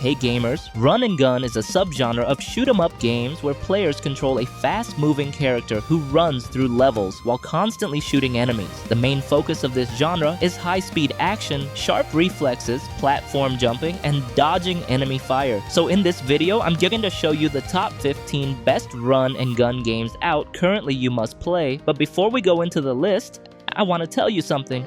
Hey gamers, Run and Gun is a subgenre of shoot-'em-up games where players control a fast-moving character who runs through levels while constantly shooting enemies. The main focus of this genre is high-speed action, sharp reflexes, platform jumping, and dodging enemy fire. So in this video, I'm going to show you the top 15 best run and gun games out currently you must play. But before we go into the list, I want to tell you something.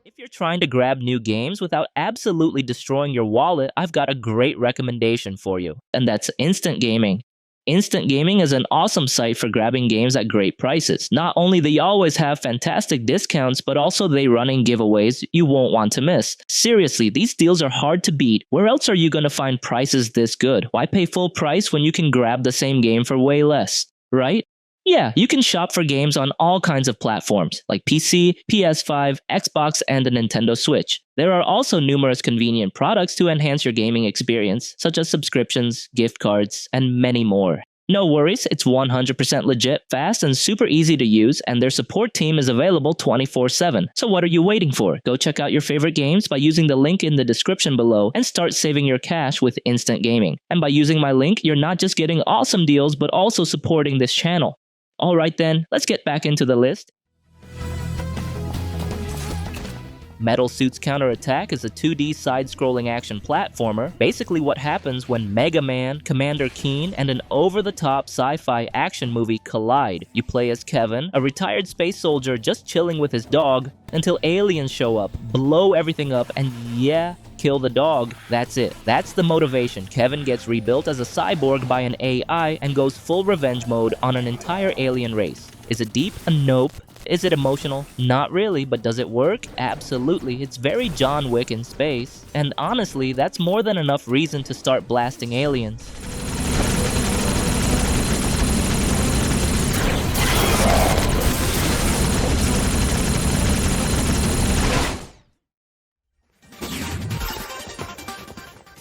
If you're trying to grab new games without absolutely destroying your wallet, I've got a great recommendation for you, and that's Instant Gaming. Instant Gaming is an awesome site for grabbing games at great prices. Not only they always have fantastic discounts, but also they running giveaways you won't want to miss. Seriously, these deals are hard to beat. Where else are you going to find prices this good? Why pay full price when you can grab the same game for way less, right? Yeah, you can shop for games on all kinds of platforms, like PC, PS5, Xbox, and the Nintendo Switch. There are also numerous convenient products to enhance your gaming experience, such as subscriptions, gift cards, and many more. No worries, it's 100% legit, fast, and super easy to use, and their support team is available 24/7. So what are you waiting for? Go check out your favorite games by using the link in the description below and start saving your cash with Instant Gaming. And by using my link, you're not just getting awesome deals, but also supporting this channel. Alright then, let's get back into the list. Metal Suit's Counterattack is a 2D side-scrolling action platformer, basically what happens when Mega Man, Commander Keen, and an over-the-top sci-fi action movie collide. You play as Kevin, a retired space soldier just chilling with his dog, until aliens show up, blow everything up, and yeah, kill the dog. That's it. That's the motivation. Kevin gets rebuilt as a cyborg by an AI and goes full revenge mode on an entire alien race. Is it deep? Nope. Is it emotional? Not really, but does it work? Absolutely. It's very John Wick in space. And honestly, that's more than enough reason to start blasting aliens.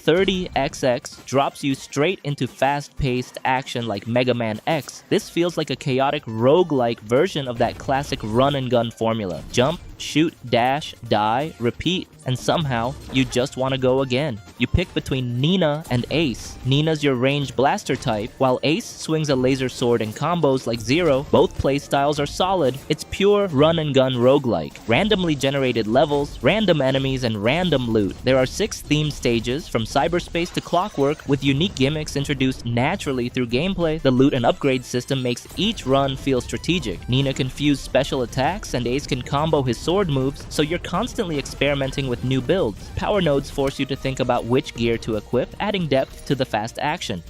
.30XX drops you straight into fast-paced action like Mega Man X. This feels like a chaotic roguelike version of that classic run-and-gun formula. Jump, shoot, dash, die, repeat, and somehow, you just want to go again. You pick between Nina and Ace. Nina's your ranged blaster type, while Ace swings a laser sword in combos like Zero. Both playstyles are solid. It's pure run-and-gun roguelike. Randomly generated levels, random enemies, and random loot. There are 6 themed stages, from cyberspace to clockwork, with unique gimmicks introduced naturally through gameplay. The loot and upgrade system makes each run feel strategic. Nina can fuse special attacks, and Ace can combo his sword moves, so you're constantly experimenting with new builds. Power nodes force you to think about which gear to equip, adding depth to the fast action.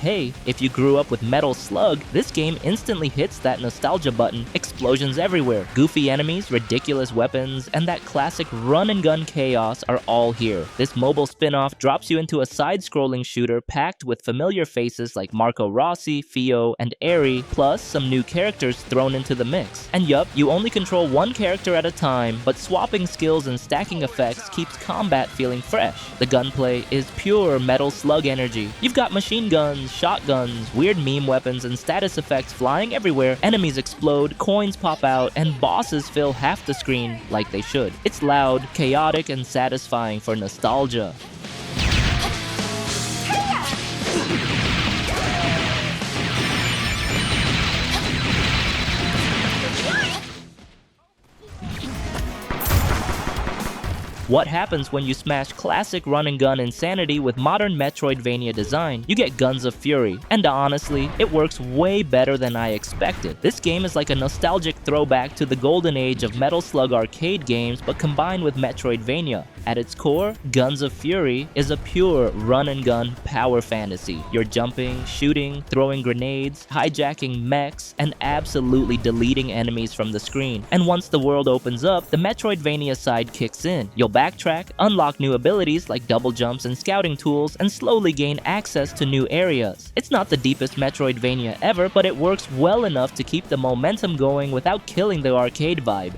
Hey, if you grew up with Metal Slug, this game instantly hits that nostalgia button. Explosions everywhere, goofy enemies, ridiculous weapons, and that classic run-and-gun chaos are all here. This mobile spin-off drops you into a side-scrolling shooter packed with familiar faces like Marco Rossi, Fio, and Eri, plus some new characters thrown into the mix. And yup, you only control one character at a time, but swapping skills and stacking effects keeps combat feeling fresh. The gunplay is pure Metal Slug energy. You've got machine guns, shotguns, weird meme weapons, and status effects flying everywhere. Enemies explode, coins pop out, and bosses fill half the screen like they should. It's loud, chaotic, and satisfying for nostalgia. What happens when you smash classic run-and-gun insanity with modern Metroidvania design? You get Guns of Fury, and honestly, it works way better than I expected. This game is like a nostalgic throwback to the golden age of Metal Slug arcade games, but combined with Metroidvania. At its core, Guns of Fury is a pure run-and-gun power fantasy. You're jumping, shooting, throwing grenades, hijacking mechs, and absolutely deleting enemies from the screen. And once the world opens up, the Metroidvania side kicks in. You'll backtrack, unlock new abilities like double jumps and scouting tools, and slowly gain access to new areas. It's not the deepest Metroidvania ever, but it works well enough to keep the momentum going without killing the arcade vibe.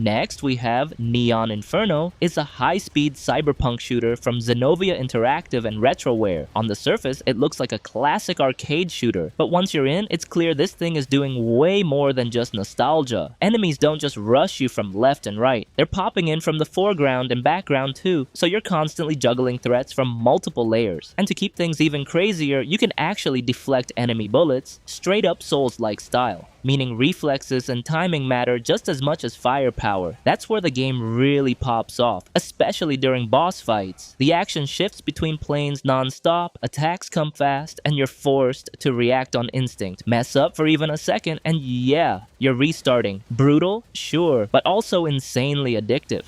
Next, we have Neon Inferno. It's a high-speed cyberpunk shooter from Zenovia Interactive and Retroware. On the surface, it looks like a classic arcade shooter, but once you're in, it's clear this thing is doing way more than just nostalgia. Enemies don't just rush you from left and right, they're popping in from the foreground and background too, so you're constantly juggling threats from multiple layers. And to keep things even crazier, you can actually deflect enemy bullets, straight up Souls-like style, meaning reflexes and timing matter just as much as firepower. That's where the game really pops off, especially during boss fights. The action shifts between planes non-stop, attacks come fast, and you're forced to react on instinct. Mess up for even a second, and yeah, you're restarting. Brutal? Sure, but also insanely addictive.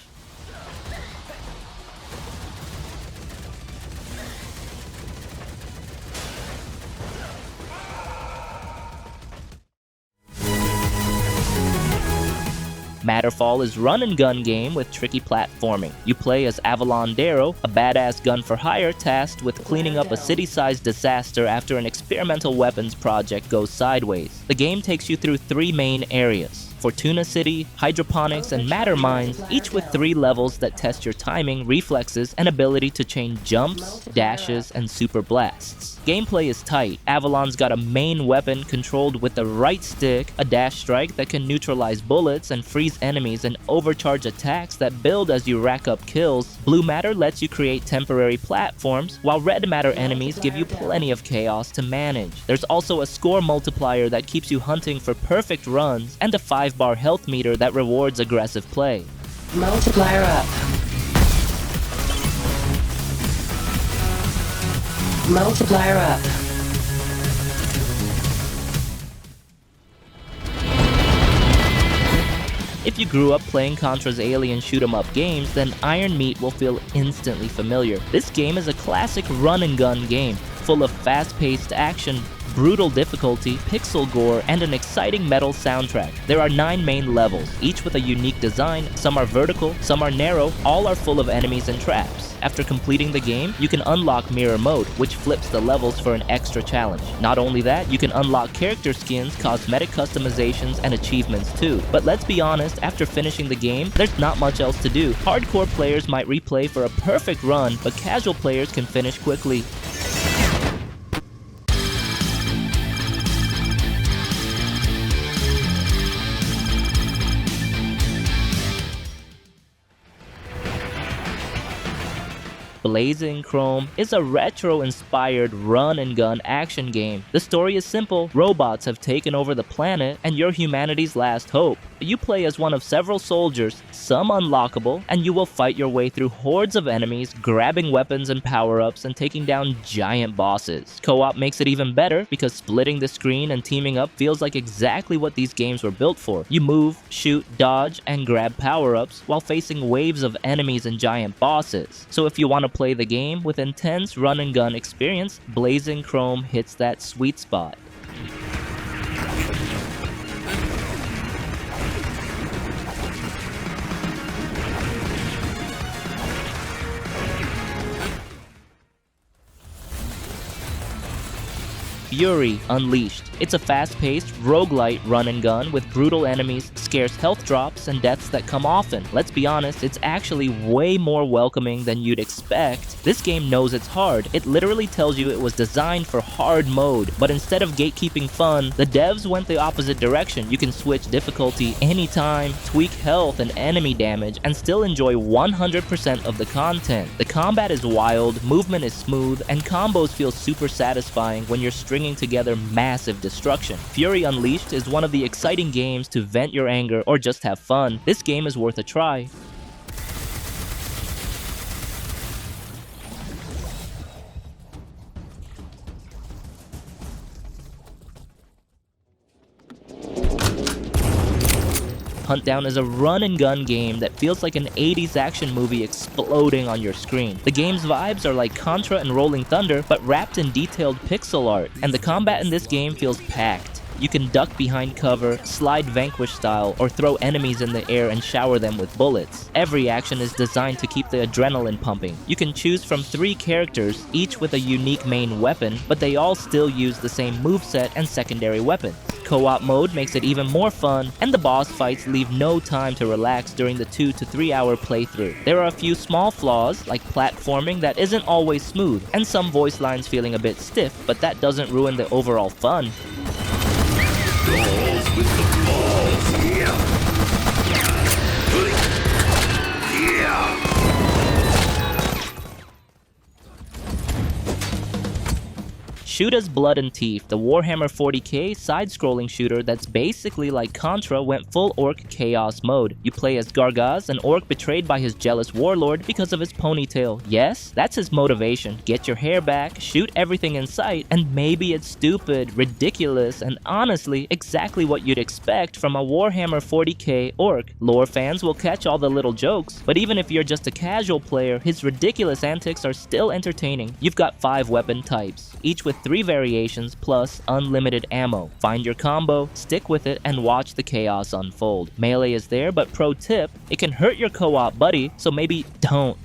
Matterfall is run-and-gun game with tricky platforming. You play as Avalon Darrow, a badass gun-for-hire tasked with cleaning up a city-sized disaster after an experimental weapons project goes sideways. The game takes you through 3 main areas: Fortuna City, Hydroponics, and Matter Mines, each with 3 levels that test your timing, reflexes, and ability to chain jumps, dashes, and super blasts. Gameplay is tight. Avalon's got a main weapon controlled with the right stick, a dash strike that can neutralize bullets and freeze enemies, and overcharge attacks that build as you rack up kills. Blue Matter lets you create temporary platforms, while Red Matter enemies give you plenty of chaos to manage. There's also a score multiplier that keeps you hunting for perfect runs, and a 5-bar health meter that rewards aggressive play. Multiplier up. Multiplier up. If you grew up playing Contra's alien shoot-'em-up games, then Iron Meat will feel instantly familiar. This game is a classic run-and-gun game, full of fast-paced action, brutal difficulty, pixel gore, and an exciting metal soundtrack. There are 9 main levels, each with a unique design. Some are vertical, some are narrow, all are full of enemies and traps. After completing the game, you can unlock Mirror Mode, which flips the levels for an extra challenge. Not only that, you can unlock character skins, cosmetic customizations, and achievements too. But let's be honest, after finishing the game, there's not much else to do. Hardcore players might replay for a perfect run, but casual players can finish quickly. Blazing Chrome is a retro-inspired run-and-gun action game. The story is simple. Robots have taken over the planet, and you're humanity's last hope. You play as one of several soldiers, some unlockable, and you will fight your way through hordes of enemies, grabbing weapons and power-ups and taking down giant bosses. Co-op makes it even better because splitting the screen and teaming up feels like exactly what these games were built for. You move, shoot, dodge, and grab power-ups while facing waves of enemies and giant bosses. So if you want to play the game with intense run-and-gun experience, Blazing Chrome hits that sweet spot. Fury Unleashed. It's a fast-paced, roguelite run-and-gun with brutal enemies, scarce health drops, and deaths that come often. Let's be honest, it's actually way more welcoming than you'd expect. This game knows it's hard. It literally tells you it was designed for hard mode, but instead of gatekeeping fun, the devs went the opposite direction. You can switch difficulty anytime, tweak health and enemy damage, and still enjoy 100% of the content. The combat is wild, movement is smooth, and combos feel super satisfying when you're stringing together massive destruction. Fury Unleashed is one of the exciting games to vent your anger or just have fun. This game is worth a try. HUNTDOWN is a run-and-gun game that feels like an 80s action movie exploding on your screen. The game's vibes are like Contra and Rolling Thunder, but wrapped in detailed pixel art, and the combat in this game feels packed. You can duck behind cover, slide Vanquish style, or throw enemies in the air and shower them with bullets. Every action is designed to keep the adrenaline pumping. You can choose from 3 characters, each with a unique main weapon, but they all still use the same moveset and secondary weapons. Co-op mode makes it even more fun, and the boss fights leave no time to relax during the 2 to 3 hour playthrough. There are a few small flaws, like platforming that isn't always smooth, and some voice lines feeling a bit stiff, but that doesn't ruin the overall fun. Balls with the balls. Yeah. Shootas Blood and Teef, the Warhammer 40k side-scrolling shooter that's basically like Contra went full orc chaos mode. You play as Gargaz, an orc betrayed by his jealous warlord because of his ponytail. Yes, that's his motivation. Get your hair back, shoot everything in sight, and maybe it's stupid, ridiculous, and honestly, exactly what you'd expect from a Warhammer 40k orc. Lore fans will catch all the little jokes, but even if you're just a casual player, his ridiculous antics are still entertaining. You've got 5 weapon types, each with 3 variations plus unlimited ammo. Find your combo, stick with it, and watch the chaos unfold. Melee is there, but pro tip, it can hurt your co-op buddy, so maybe don't.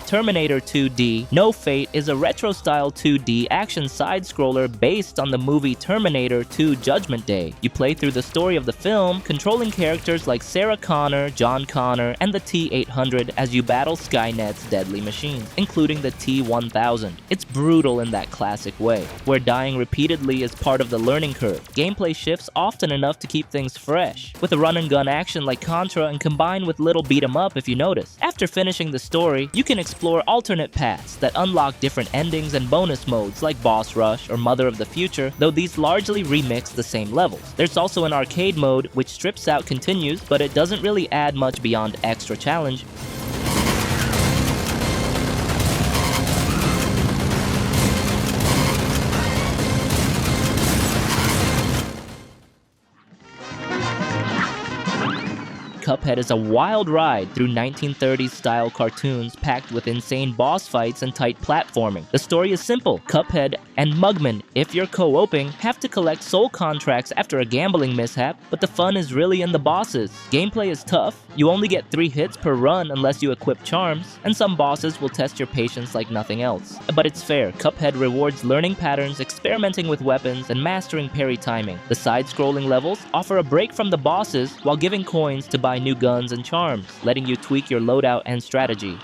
Terminator 2D No Fate is a retro-style 2D action side-scroller based on the movie Terminator 2 Judgment Day. You play through the story of the film, controlling characters like Sarah Connor, John Connor, and the T-800 as you battle Skynet's deadly machines, including the T-1000. It's brutal in that classic way, where dying repeatedly is part of the learning curve. Gameplay shifts often enough to keep things fresh, with a run-and-gun action like Contra and combined with little beat-em-up if you notice. After finishing the story, you can explore alternate paths that unlock different endings and bonus modes like Boss Rush or Mother of the Future, though these largely remix the same levels. There's also an arcade mode which strips out continues, but it doesn't really add much beyond extra challenge. Cuphead is a wild ride through 1930s style cartoons packed with insane boss fights and tight platforming. The story is simple. Cuphead and Mugman, if you're co-oping, have to collect soul contracts after a gambling mishap, but the fun is really in the bosses. Gameplay is tough. You only get 3 hits per run unless you equip charms, and some bosses will test your patience like nothing else. But it's fair. Cuphead rewards learning patterns, experimenting with weapons, and mastering parry timing. The side-scrolling levels offer a break from the bosses while giving coins to buy new guns and charms, letting you tweak your loadout and strategy.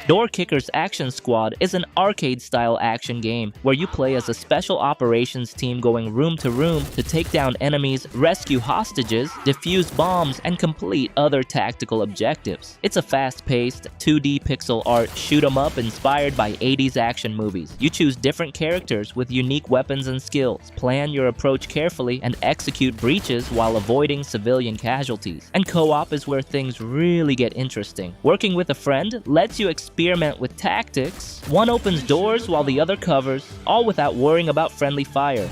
Door Kicker's Action Squad is an arcade-style action game where you play as a special operations team going room to room to take down enemies, rescue hostages, defuse bombs, and complete other tactical objectives. It's a fast-paced, 2D pixel art shoot-'em-up inspired by 80s action movies. You choose different characters with unique weapons and skills, plan your approach carefully, and execute breaches while avoiding civilian casualties. And co-op is where things really get interesting. Working with a friend lets you experiment with tactics. One opens doors while the other covers, all without worrying about friendly fire.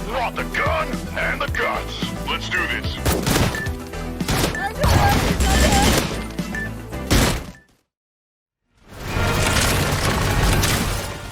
Want the gun and the guns. Let's do this.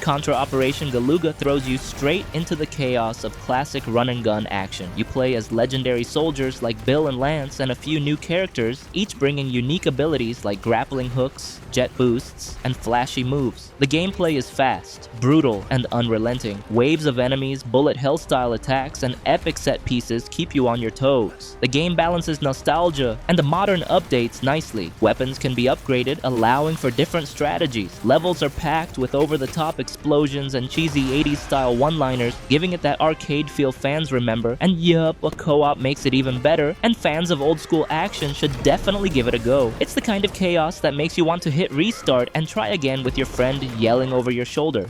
Contra Operation Galuga throws you straight into the chaos of classic run-and-gun action. You play as legendary soldiers like Bill and Lance and a few new characters, each bringing unique abilities like grappling hooks, jet boosts, and flashy moves. The gameplay is fast, brutal, and unrelenting. Waves of enemies, bullet hell-style attacks, and epic set pieces keep you on your toes. The game balances nostalgia and the modern updates nicely. Weapons can be upgraded, allowing for different strategies. Levels are packed with over-the-top explosions and cheesy 80s style one-liners, giving it that arcade feel fans remember. And yup, a co-op makes it even better, and fans of old school action should definitely give it a go. It's the kind of chaos that makes you want to hit restart and try again with your friend yelling over your shoulder.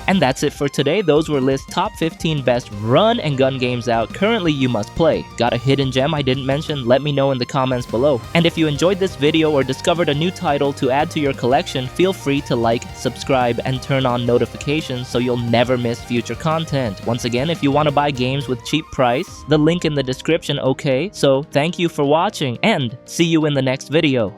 And that's it for today. Those were List's top 15 best run and gun games out currently you must play. Got a hidden gem I didn't mention? Let me know in the comments below. And if you enjoyed this video or discovered a new title to add to your collection, feel free to like, subscribe, and turn on notifications so you'll never miss future content. Once again, if you want to buy games with cheap price, the link in the description, okay? So thank you for watching and see you in the next video.